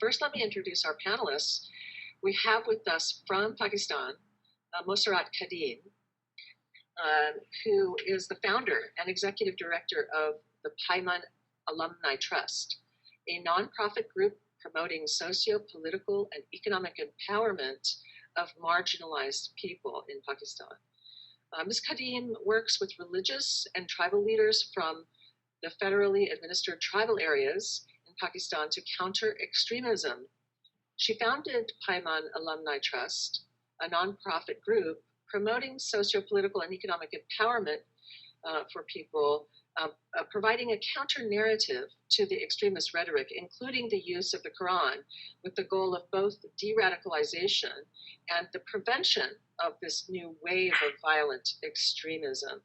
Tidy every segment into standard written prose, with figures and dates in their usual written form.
first, let me introduce our panelists. We have with us from Pakistan, Mossarat Qadeem, who is the founder and executive director of the Payman Alumni Trust, a nonprofit group promoting socio-political and economic empowerment of marginalized people in Pakistan. Ms. Qadeem works with religious and tribal leaders from the federally administered tribal areas in Pakistan to counter extremism. She founded Payman Alumni Trust, a nonprofit group promoting socio-political and economic empowerment for people, providing a counter-narrative to the extremist rhetoric, including the use of the Quran, with the goal of both de-radicalization and the prevention of this new wave of violent extremism.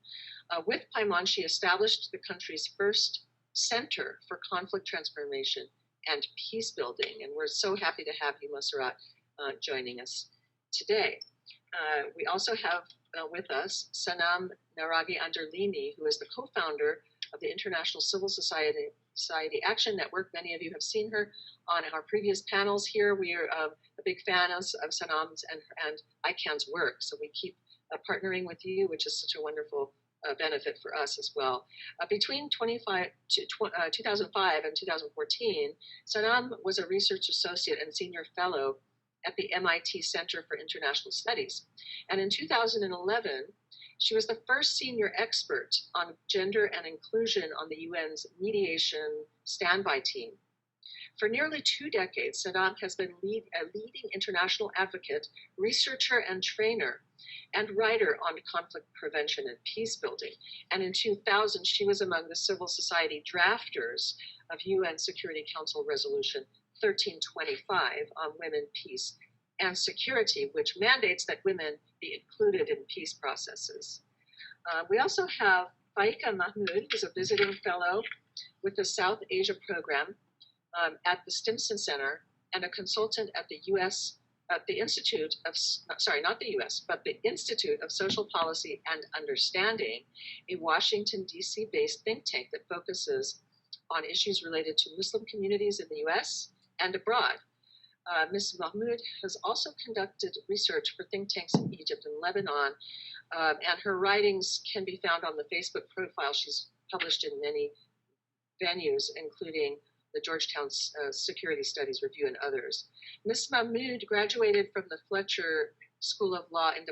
With Payman, she established the country's first Center for Conflict Transformation and Peace Building, and we're so happy to have you, Mossarat, joining us today. We also have with us Sanam Naraghi-Anderlini, who is the co-founder of the International Civil Society Action Network. Many of you have seen her on our previous panels here. We are a big fan of Sanam's and ICANN's work, so we keep partnering with you, which is such a wonderful benefit for us as well. Between 2005 and 2014, Sanam was a research associate and senior fellow at the MIT Center for International Studies. And in 2011, she was the first senior expert on gender and inclusion on the UN's mediation standby team. For nearly 2 decades, Sanam has been a leading international advocate, researcher and trainer, and writer on conflict prevention and peace building. And in 2000, she was among the civil society drafters of UN Security Council Resolution 1325 on women, peace, and security, which mandates that women be included in peace processes. We also have Faiqa Mahmood, who's a visiting fellow with the South Asia program at the Stimson Center and a consultant at the Institute of, not the US, but the Institute of Social Policy and Understanding, a Washington, D.C. based think tank that focuses on issues related to Muslim communities in the US and abroad. Ms. Mahmood has also conducted research for think tanks in Egypt and Lebanon, and her writings can be found on the Facebook profile. She's published in many venues, including the Georgetown Security Studies Review and others. Ms. Mahmood graduated from the Fletcher School of Law and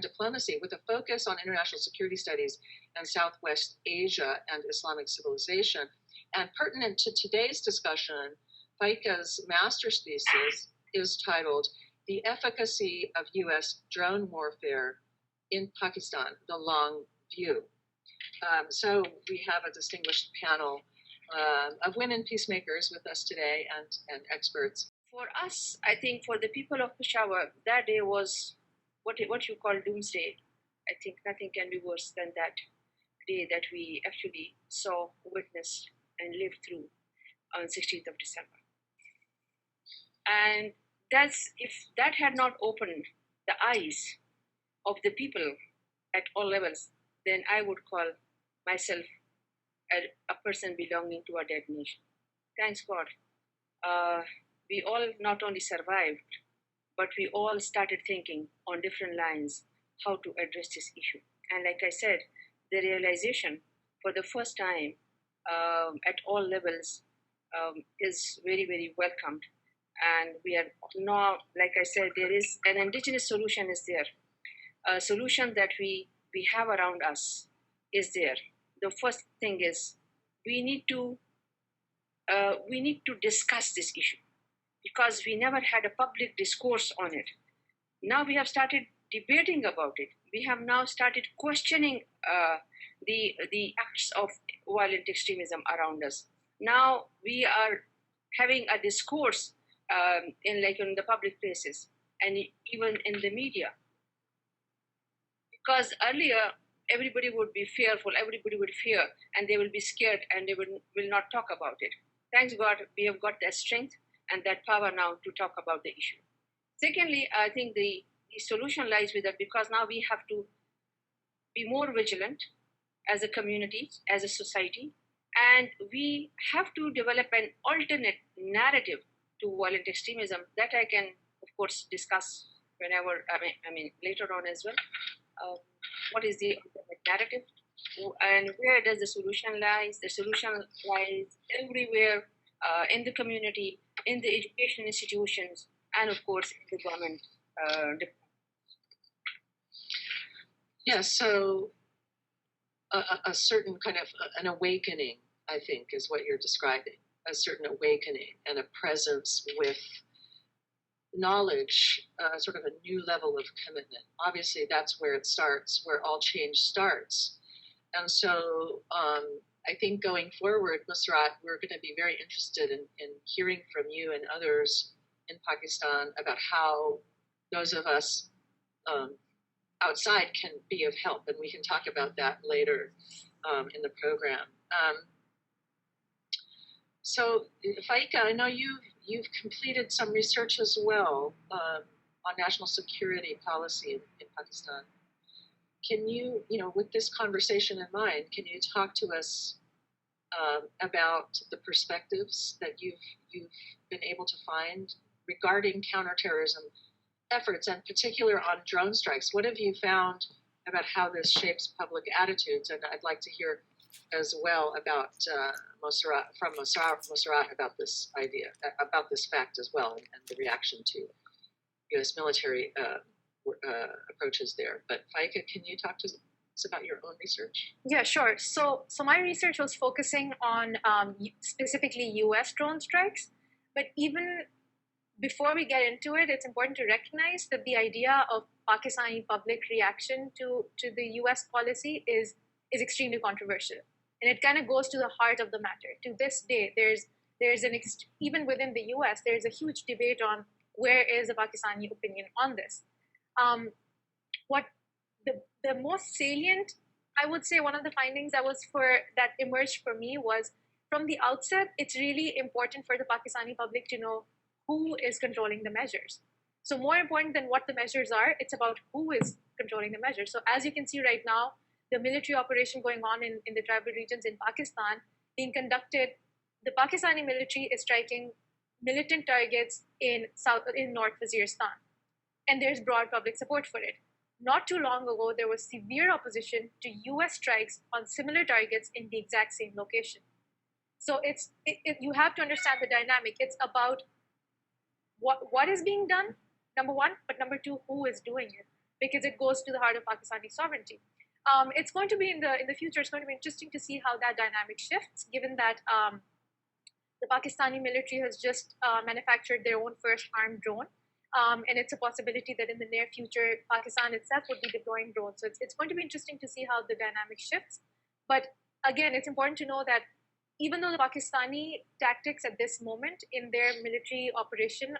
Diplomacy with a focus on international security studies and Southwest Asia and Islamic civilization. And pertinent to today's discussion, Faiqa's master's thesis is titled The Efficacy of U.S. Drone Warfare in Pakistan, the Long View. So we have a distinguished panel of women peacemakers with us today and experts. For us, I think for the people of Peshawar, that day was what you call doomsday. I think nothing can be worse than that day that we actually saw, witnessed, and lived through on 16th of December. And if that had not opened the eyes of the people at all levels, then I would call myself a person belonging to a dead nation. Thanks God. We all not only survived, but we all started thinking on different lines how to address this issue. And like I said, the realization for the first time at all levels is very, very welcomed. And we are now, like I said, there is an indigenous solution is there. A solution that we have around us is there. The first thing is we need to discuss this issue because we never had a public discourse on it. Now we have started debating about it. We have now started questioning the acts of violent extremism around us. Now we are having a discourse in the public places and even in the media. Because earlier, everybody would be fearful, everybody would fear, and they will be scared, and they will not talk about it. Thanks God, we have got that strength and that power now to talk about the issue. Secondly, I think the solution lies with that because now we have to be more vigilant as a community, as a society, and we have to develop an alternate narrative to violent extremism, that I can, of course, discuss whenever, I mean later on as well. What is the ultimate narrative? And where does the solution lies? The solution lies everywhere, in the community, in the education institutions, and of course in the government. So a certain kind of an awakening, I think, is what you're describing. A certain awakening and a presence with knowledge, sort of a new level of commitment. Obviously, that's where it starts, where all change starts. And so I think going forward, Mossarat, we're going to be very interested in hearing from you and others in Pakistan about how those of us outside can be of help. And we can talk about that later in the program. So, Faiqa, I know you've completed some research as well on national security policy in Pakistan. Can you, with this conversation in mind, can you talk to us about the perspectives that you've been able to find regarding counterterrorism efforts, and particular on drone strikes? What have you found about how this shapes public attitudes? And I'd like to hear as well about Mossarat about this idea, about this fact as well, and the reaction to U.S. military approaches there. But Faiqa, can you talk to us about your own research? Yeah, sure. So my research was focusing on specifically U.S. drone strikes, but even before we get into it, it's important to recognize that the idea of Pakistani public reaction to the U.S. policy is extremely controversial, and it kind of goes to the heart of the matter. To this day, there's even within the U.S. there's a huge debate on where is the Pakistani opinion on this. What the most salient, I would say, one of the findings that emerged for me was, from the outset, it's really important for the Pakistani public to know who is controlling the measures. So more important than what the measures are, it's about who is controlling the measures. So as you can see right now, the military operation going on in the tribal regions in Pakistan being conducted, the Pakistani military is striking militant targets in North Waziristan, and there's broad public support for it. Not too long ago, there was severe opposition to US strikes on similar targets in the exact same location. So you have to understand the dynamic. It's about what is being done, number one, but number two, who is doing it, because it goes to the heart of Pakistani sovereignty. It's going to be in the future, it's going to be interesting to see how that dynamic shifts, given that the Pakistani military has just manufactured their own first armed drone. And it's a possibility that in the near future, Pakistan itself would be deploying drones. So it's going to be interesting to see how the dynamic shifts. But again, it's important to know that even though the Pakistani tactics at this moment in their military operation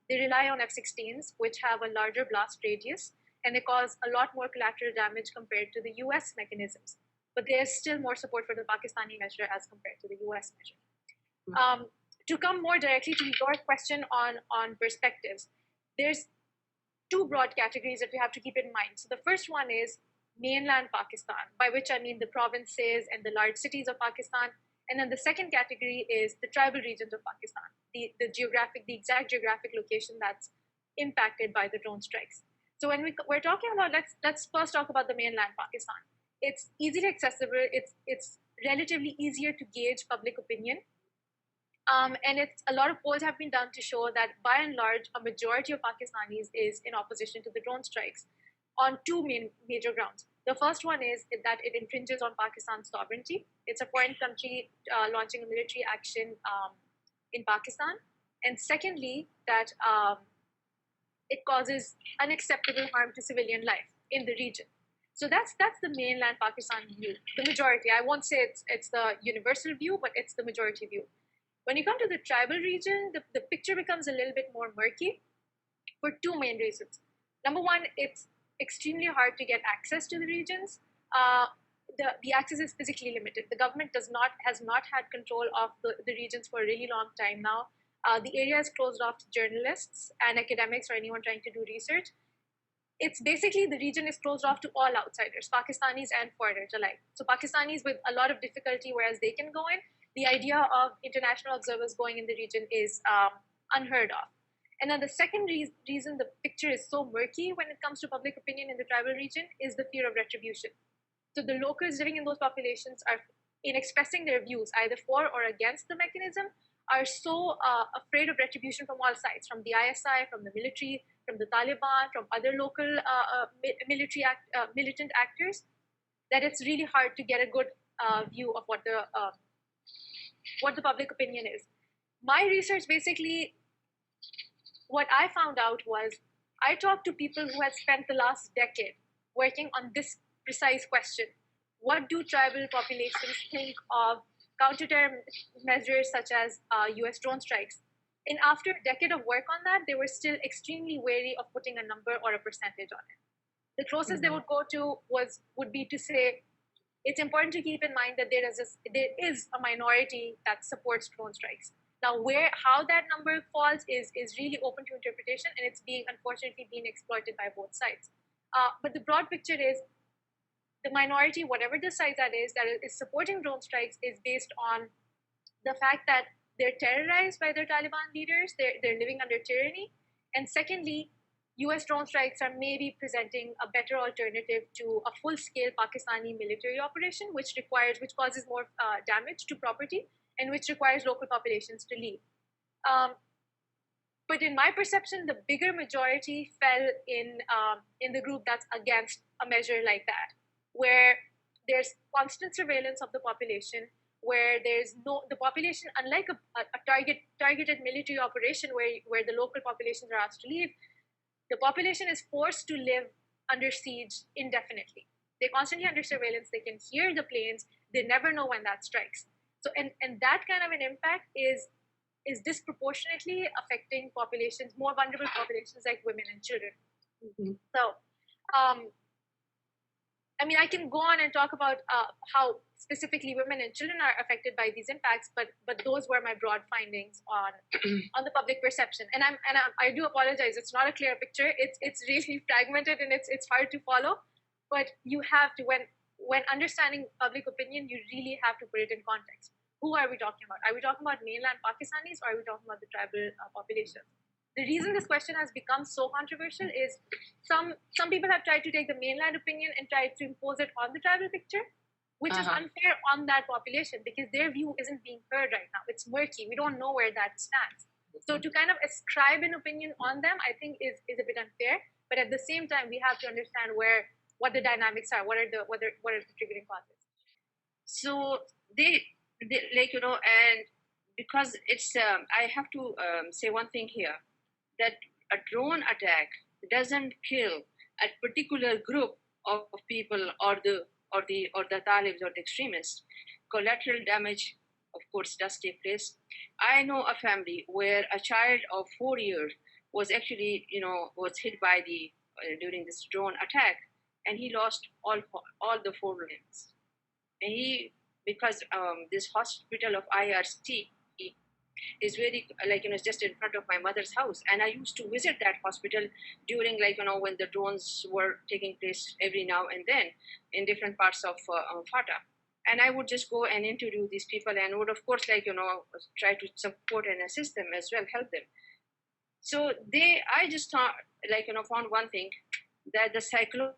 they rely on F-16s, which have a larger blast radius, and they cause a lot more collateral damage compared to the US mechanisms. But there's still more support for the Pakistani measure as compared to the US measure. Mm-hmm. To come more directly to your question on perspectives, there's two broad categories that we have to keep in mind. So the first one is mainland Pakistan, by which I mean the provinces and the large cities of Pakistan. And then the second category is the tribal regions of Pakistan, the exact geographic location that's impacted by the drone strikes. So when we're talking about, let's first talk about the mainland Pakistan. It's easily accessible. It's relatively easier to gauge public opinion. And a lot of polls have been done to show that, by and large, a majority of Pakistanis is in opposition to the drone strikes on two major grounds. The first one is that it infringes on Pakistan's sovereignty. It's a foreign country launching a military action in Pakistan. And secondly, that it causes unacceptable harm to civilian life in the region. So that's the mainland Pakistan view, the majority. I won't say it's the universal view, but it's the majority view. When you come to the tribal region, the picture becomes a little bit more murky for two main reasons. Number one, it's extremely hard to get access to the regions. The access is physically limited. The government has not had control of the regions for a really long time now. The area is closed off to journalists and academics or anyone trying to do research. It's basically, the region is closed off to all outsiders, Pakistanis and foreigners alike. So Pakistanis with a lot of difficulty, whereas they can go in. The idea of international observers going in the region is unheard of. And then the second reason the picture is so murky when it comes to public opinion in the tribal region is the fear of retribution. So the locals living in those populations are, in expressing their views, either for or against the mechanism, are so afraid of retribution from all sides, from the ISI, from the military, from the Taliban, from other local militant actors, that it's really hard to get a good view of what the public opinion is. My research basically, what I found out was, I talked to people who had spent the last decade working on this precise question. What do tribal populations think of counterterror measures such as US drone strikes? And after a decade of work on that, they were still extremely wary of putting a number or a percentage on it. The closest they would go to would be to say, it's important to keep in mind that there is a minority that supports drone strikes. Now, how that number falls is really open to interpretation, and it's unfortunately being exploited by both sides. But the broad picture is, the minority, whatever the size that is supporting drone strikes, is based on the fact that they're terrorized by their Taliban leaders, they're living under tyranny, and secondly, US drone strikes are maybe presenting a better alternative to a full-scale Pakistani military operation, which causes more damage to property and which requires local populations to leave. But in my perception, the bigger majority fell in the group that's against a measure like that, where there's constant surveillance of the population, where the population, unlike a targeted military operation where the local populations are asked to leave, the population is forced to live under siege indefinitely. They're constantly under surveillance. They can hear the planes. They never know when that strikes. So, and that kind of an impact is disproportionately affecting populations, more vulnerable populations like women and children. Mm-hmm. So, I can go on and talk about how specifically women and children are affected by these impacts, but those were my broad findings on the public perception. And I do apologize. It's not a clear picture. It's really fragmented and it's hard to follow. But you have to, when understanding public opinion, you really have to put it in context. Who are we talking about? Are we talking about mainland Pakistanis, or are we talking about the tribal populations? The reason this question has become so controversial is some people have tried to take the mainland opinion and tried to impose it on the tribal picture, which is unfair on that population because their view isn't being heard right now. It's murky. We don't know where that stands. So to kind of ascribe an opinion on them, I think is a bit unfair. But at the same time, we have to understand what the dynamics are. What are the triggering causes? So they and because it's I have to say one thing here, that a drone attack doesn't kill a particular group of people or the Talibs or the extremists. Collateral damage, of course, does take place. I know a family where a child of 4 years was actually, was hit by during this drone attack, and he lost all the 4 limbs. And because this hospital of IRC is very just in front of my mother's house, and I used to visit that hospital during when the drones were taking place every now and then in different parts of Fata, and I would just go and interview these people and would of course try to support and assist them as well, help them. So I just thought found one thing, that the psychological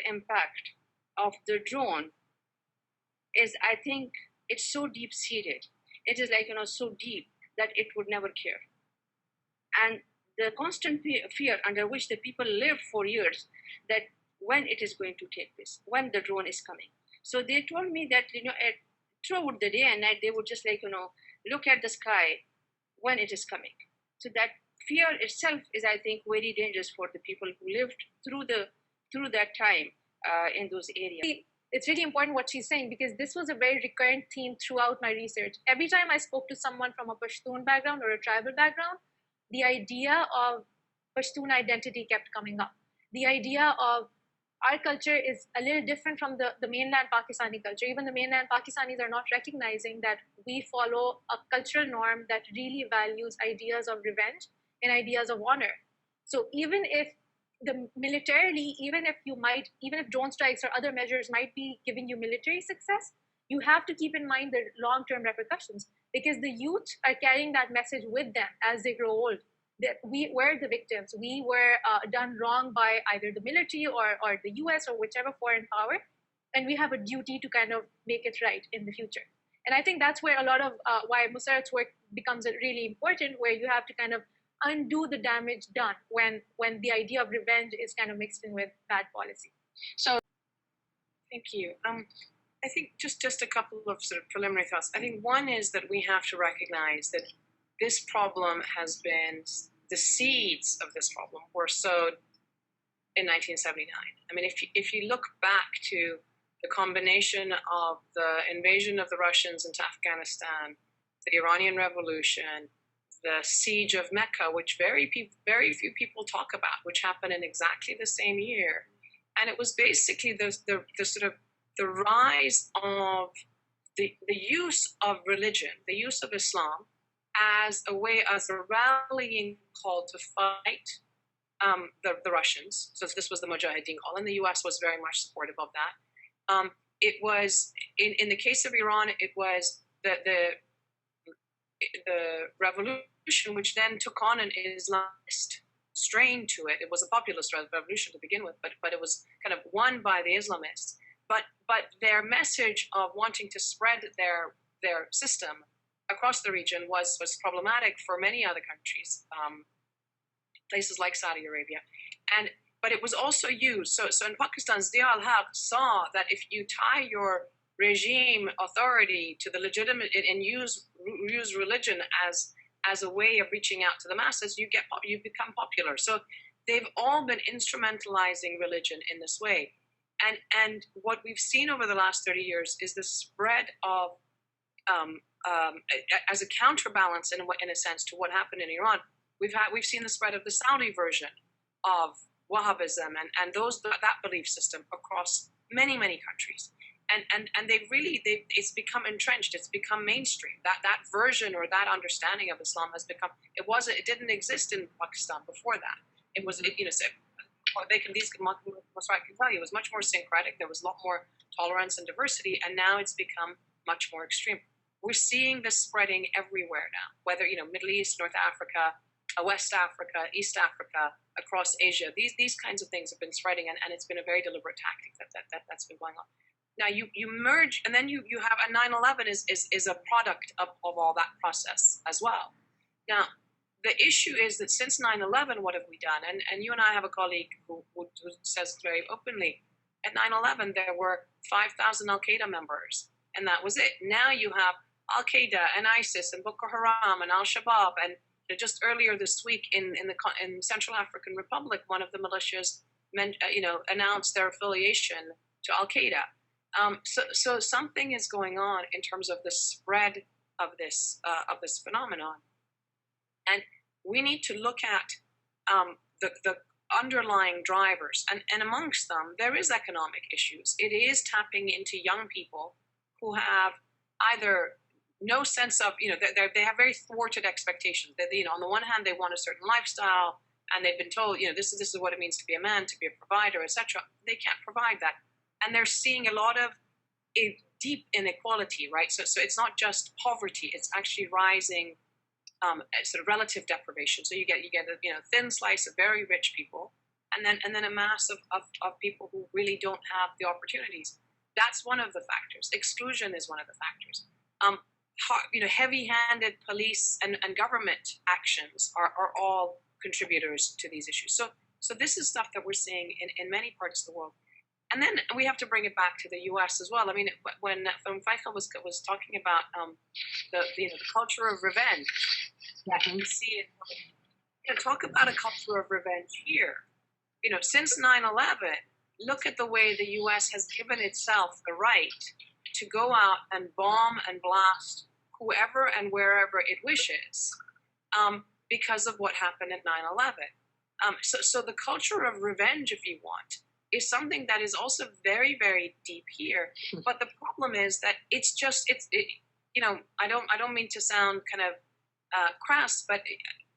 impact of the drone is, I think, it's so deep seated. It is so deep that it would never care. And the constant fear under which the people live for years, that when it is going to take place, when the drone is coming. So they told me that, throughout the day and night, they would just look at the sky when it is coming. So that fear itself is, I think, very dangerous for the people who lived through that time in those areas. It's really important what she's saying, because this was a very recurrent theme throughout my research. Every time I spoke to someone from a Pashtun background or a tribal background, the idea of Pashtun identity kept coming up. The idea of our culture is a little different from the mainland Pakistani culture. Even the mainland Pakistanis are not recognizing that we follow a cultural norm that really values ideas of revenge and ideas of honor. So even if militarily, even if drone strikes or other measures might be giving you military success, you have to keep in mind the long-term repercussions. because the youth are carrying that message with them as they grow old, that we were the victims, we were done wrong by either the military or the US or whichever foreign power, and we have a duty to kind of make it right in the future. And I think that's where a lot of why Mossarat's work becomes really important, where you have to kind of undo the damage done when the idea of revenge is kind of mixed in with bad policy. So, thank you. I think just a couple of sort of preliminary thoughts. I think one is that we have to recognize that this problem has been, the seeds of this problem were sowed in 1979. I mean, if you look back to the combination of the invasion of the Russians into Afghanistan, the Iranian Revolution, the siege of Mecca, which very few people talk about, which happened in exactly the same year, and it was basically the sort of the rise of the use of religion, the use of Islam, as a rallying call to fight the Russians. So this was the Mujahideen call, and the U.S. was very much supportive of that. It was in the case of Iran, it was the revolution, which then took on an Islamist strain to it. It was a populist revolution to begin with, but it was kind of won by the Islamists. But their message of wanting to spread their system across the region was problematic for many other countries, places like Saudi Arabia, but it was also used. So in Pakistan, Zia al-Haq saw that if you tie your regime authority to the legitimate and use religion as a way of reaching out to the masses, you become popular. So they've all been instrumentalizing religion in this way. And what we've seen over the last 30 years is the spread of, as a counterbalance in a sense to what happened in Iran, we've seen the spread of the Saudi version of Wahhabism and that belief system across many countries. And it's become entrenched. It's become mainstream. That version or that understanding of Islam has become. It didn't exist in Pakistan before that. It was Mossarat can tell you, it was much more syncretic. There was a lot more tolerance and diversity, and now it's become much more extreme. We're seeing this spreading everywhere now, whether Middle East, North Africa, West Africa, East Africa, across Asia. These kinds of things have been spreading, and it's been a very deliberate tactic that's been going on. Now you merge, and then you have a 9/11 is a product of all that process as well. Now the issue is that since 9/11, what have we done? And you and I have a colleague who says very openly, at 9/11 there were 5,000 Al-Qaeda members, and that was it. Now you have Al-Qaeda and ISIS and Boko Haram and Al-Shabaab, and just earlier this week in Central African Republic, one of the militias announced their affiliation to Al-Qaeda. So something is going on in terms of the spread of this phenomenon, and we need to look at the underlying drivers, and amongst them there is economic issues. It is tapping into young people who have either no sense of they have very thwarted expectations. That on the one hand they want a certain lifestyle, and they've been told this is what it means to be a man, to be a provider, etc. They can't provide that. And they're seeing a lot of deep inequality, right? So it's not just poverty; it's actually rising sort of relative deprivation. So you get a thin slice of very rich people, and then a mass of people who really don't have the opportunities. That's one of the factors. Exclusion is one of the factors. Heavy-handed police and government actions are all contributors to these issues. So this is stuff that we're seeing in many parts of the world. And then we have to bring it back to the U.S. as well. I mean, when Faiqa was talking about the culture of revenge that we see it, talk about a culture of revenge here. Since 9/11, look at the way the U.S. has given itself the right to go out and bomb and blast whoever and wherever it wishes, because of what happened at 9/11. So the culture of revenge, if you want, is something that is also very, very deep here. But the problem is that I don't mean to sound kind of crass, but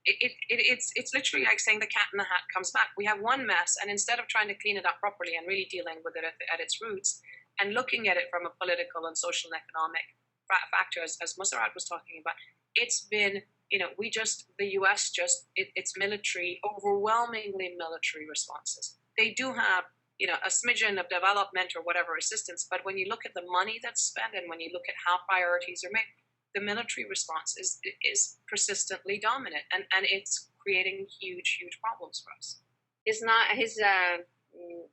it's literally like saying the cat in the hat comes back. We have one mess, and instead of trying to clean it up properly and really dealing with it at its roots and looking at it from a political and social and economic factor, as Mossarat was talking about. It's been, the US its military, overwhelmingly military responses. They do have, a smidgen of development or whatever assistance, but when you look at the money that's spent and when you look at how priorities are made, the military response is persistently dominant, and it's creating huge problems for us.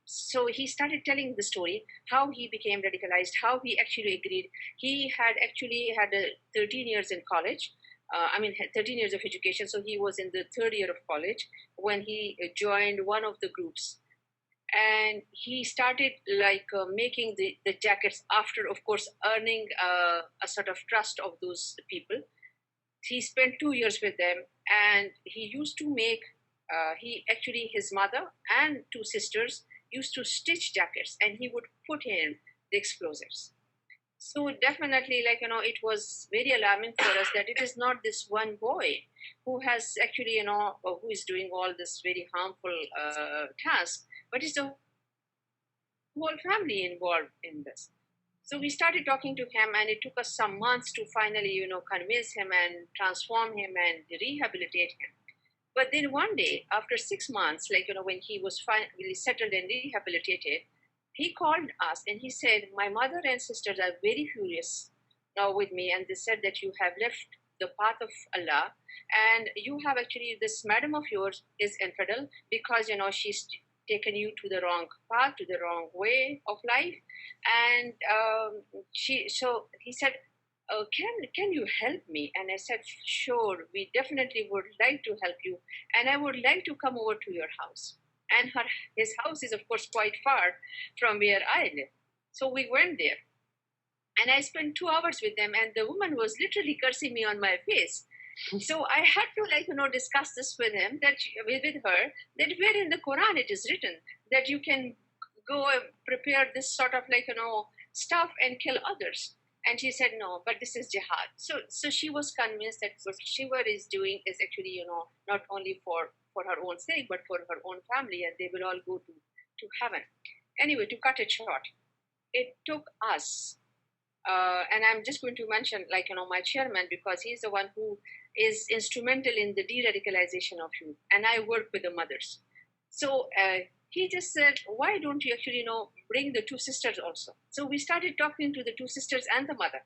So he started telling the story how he became radicalized, how he actually agreed. He had actually had 13 years in college. 13 years of education. So he was in the third year of college when he joined one of the groups. And he started making the jackets after, of course, earning a sort of trust of those people. He spent 2 years with them, and he used to make, his mother and 2 sisters used to stitch jackets, and he would put in the explosives. So definitely, it was very alarming for us that it is not this one boy who has actually, who is doing all this very harmful task, but it's the whole family involved in this. So we started talking to him, and it took us some months to finally, convince him and transform him and rehabilitate him. But then one day, after 6 months, when he was finally settled and rehabilitated, he called us and he said, "My mother and sisters are very furious now with me, and they said that you have left the path of Allah, and you have actually, this madam of yours is infidel because, she's taken you to the wrong path, to the wrong way of life." And he said, can you help me? And I said, sure, we definitely would like to help you, and I would like to come over to your house. And his house is, of course, quite far from where I live. So we went there. And I spent 2 hours with them, and the woman was literally cursing me on my face. So I had to, discuss this with him, with her, that where in the Quran it is written that you can go and prepare this sort of stuff and kill others. And she said, no, but this is jihad. So she was convinced that what Shiva is doing is actually, not only for her own sake, but for her own family, and they will all go to heaven. Anyway, to cut it short, it took us, and I'm just going to mention, my chairman, because he's the one who is instrumental in the de-radicalization of youth, and I work with the mothers. So he just said, why don't you actually, bring the 2 sisters also? So we started talking to the 2 sisters and the mother.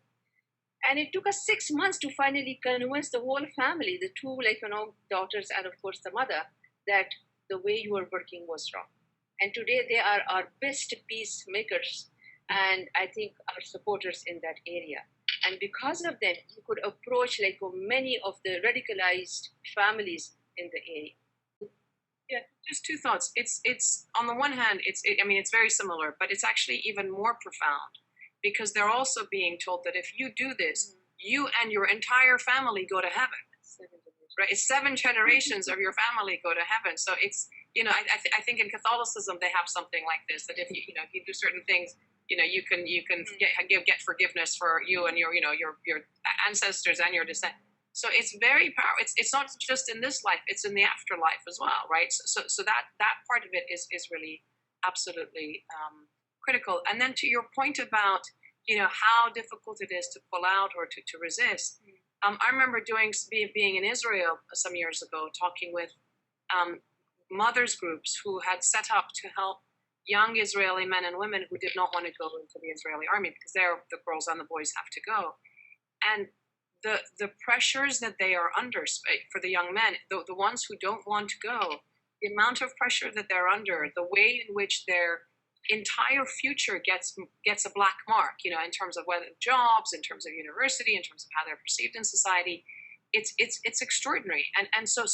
And it took us 6 months to finally convince the whole family, the 2, daughters and, of course, the mother, that the way you were working was wrong. And today they are our best peacemakers, and I think our supporters in that area. And because of them, you could approach many of the radicalized families in the area. Yeah, just 2 thoughts. It's on the one hand, it's very similar, but it's actually even more profound, because they're also being told that if you do this, you and your entire family go to heaven. Right? It's 7 generations of your family go to heaven. So it's, I think in Catholicism they have something like this, that if you do certain things, you can get forgiveness for you and your ancestors and your descent. So it's very powerful. It's not just in this life; it's in the afterlife as well, right? So that part of it is really absolutely critical. And then to your point about how difficult it is to pull out or to resist, I remember being in Israel some years ago, talking with mothers groups who had set up to help young Israeli men and women who did not want to go into the Israeli army, because there the girls and the boys have to go, and the pressures that they are under for the young men, the ones who don't want to go, the amount of pressure that they're under, the way in which their entire future gets a black mark, in terms of whether jobs, in terms of university, in terms of how they're perceived in society, it's extraordinary. And so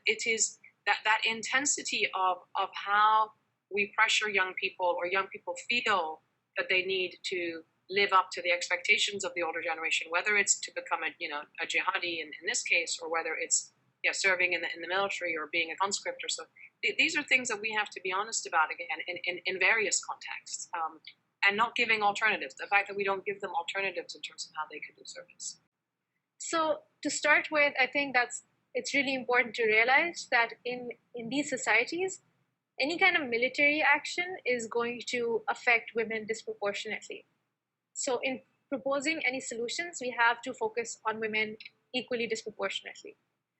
it is that intensity of how we pressure young people, or young people feel that they need to live up to the expectations of the older generation, whether it's to become a jihadi in this case, or whether it's serving in the military or being a conscript or so. These are things that we have to be honest about, again, in various contexts, and not giving alternatives. The fact that we don't give them alternatives in terms of how they could do service. So to start with, I think it's really important to realize that in these societies, any kind of military action is going to affect women disproportionately. So in proposing any solutions, we have to focus on women equally disproportionately.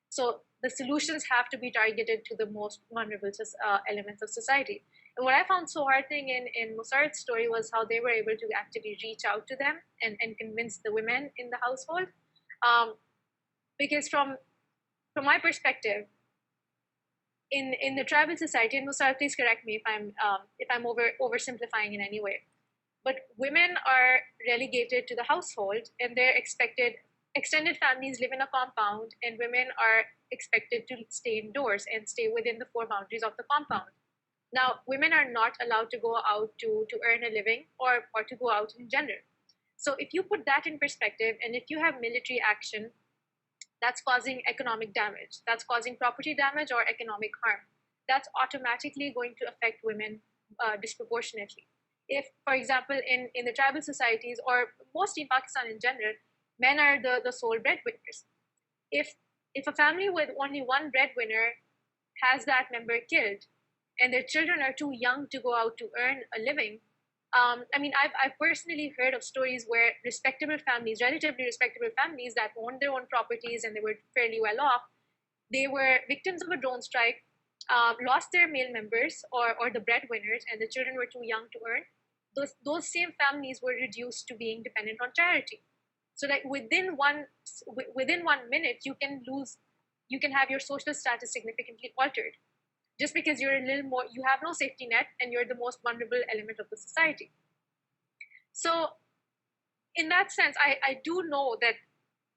So the solutions have to be targeted to the most vulnerable elements of society. And what I found so heartening in Mossarat's story was how they were able to actually reach out to them and convince the women in the household. Because from my perspective, in the tribal society, and Mossarat, please correct me if I'm oversimplifying in any way, but women are relegated to the household and they're expected. Extended families live in a compound, and women are expected to stay indoors and stay within the four boundaries of the compound. Now, women are not allowed to go out to earn a living or to go out in general. So if you put that in perspective, and if you have military action that's causing economic damage, that's causing property damage or economic harm, that's automatically going to affect women disproportionately. If, for example, in the tribal societies, or mostly in Pakistan in general, men are the sole breadwinners. If a family with only one breadwinner has that member killed, and their children are too young to go out to earn a living, I've personally heard of stories where respectable families, relatively respectable families that owned their own properties and they were fairly well off, they were victims of a drone strike, lost their male members or the breadwinners, and the children were too young to earn. Those same families were reduced to being dependent on charity. So that within 1 minute, you can have your social status significantly altered, just because you're a little more, you have no safety net, and you're the most vulnerable element of the society. So in that sense, I do know that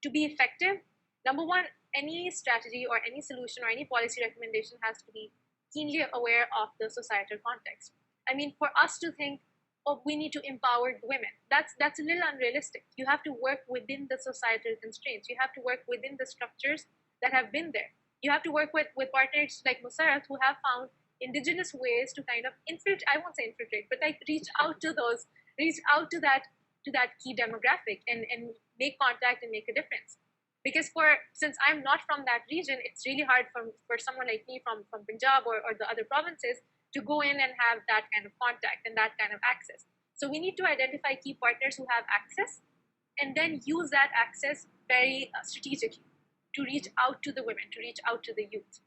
to be effective, number one, any strategy or any solution or any policy recommendation has to be keenly aware of the societal context. I mean, for us to think, oh, we need to empower women, that's a little unrealistic. You have to work within the societal constraints. You have to work within the structures that have been there. You have to work with partners like Mossarat, who have found indigenous ways to kind of infiltrate, I won't say infiltrate, but like reach out to that key demographic and make contact and make a difference. Because since I'm not from that region, it's really hard for someone like me from Punjab or the other provinces to go in and have that kind of contact and that kind of access. So we need to identify key partners who have access, and then use that access very strategically to reach out to the women, to reach out to the youth.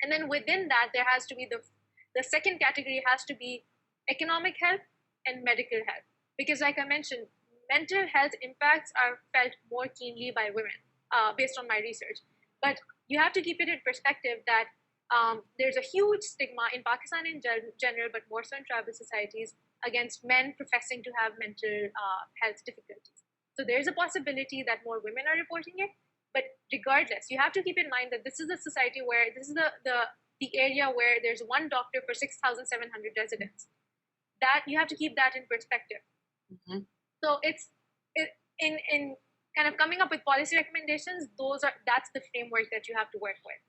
And then within that, there has to be the second category has to be economic health and medical health. Because like I mentioned, mental health impacts are felt more keenly by women, based on my research. But you have to keep it in perspective that there's a huge stigma in Pakistan in general, but more so in tribal societies, against men professing to have mental health difficulties. So there's a possibility that more women are reporting it. But regardless, you have to keep in mind that this is a society where this is the area where there's one doctor for 6,700 residents. That you have to keep that in perspective. Mm-hmm. So it's in kind of coming up with policy recommendations. That's the framework that you have to work with.